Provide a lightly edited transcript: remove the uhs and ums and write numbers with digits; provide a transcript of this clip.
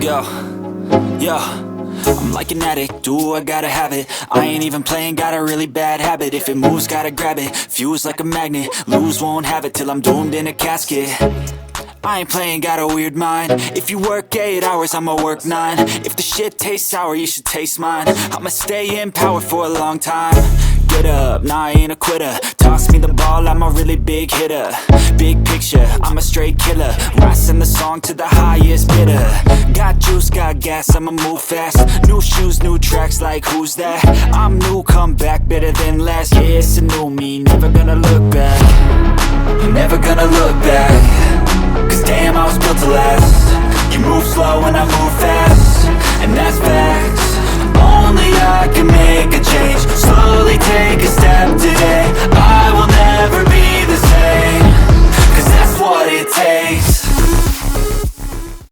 Yo, yo, I'm like an addict, do I gotta have it. I ain't even playing, got a really bad habit. If it moves, gotta grab it, fuse like a magnet. Lose, won't have it till I'm doomed in a casket. I ain't playing, got a weird mind. If you work 8 hours, I'ma work 9. If the shit tastes sour, you should taste mine. I'ma stay in power for a long time. Get up, nah, I ain't a quitter. Toss me the ball, I'm a really big hitter. Big picture, I'm a straight killer. Rising the song to the highest bidder. Got juice, got gas, I'ma move fast. New shoes, new tracks, like who's that? I'm new, come back, better than last. Yeah, it's a new me, never gonna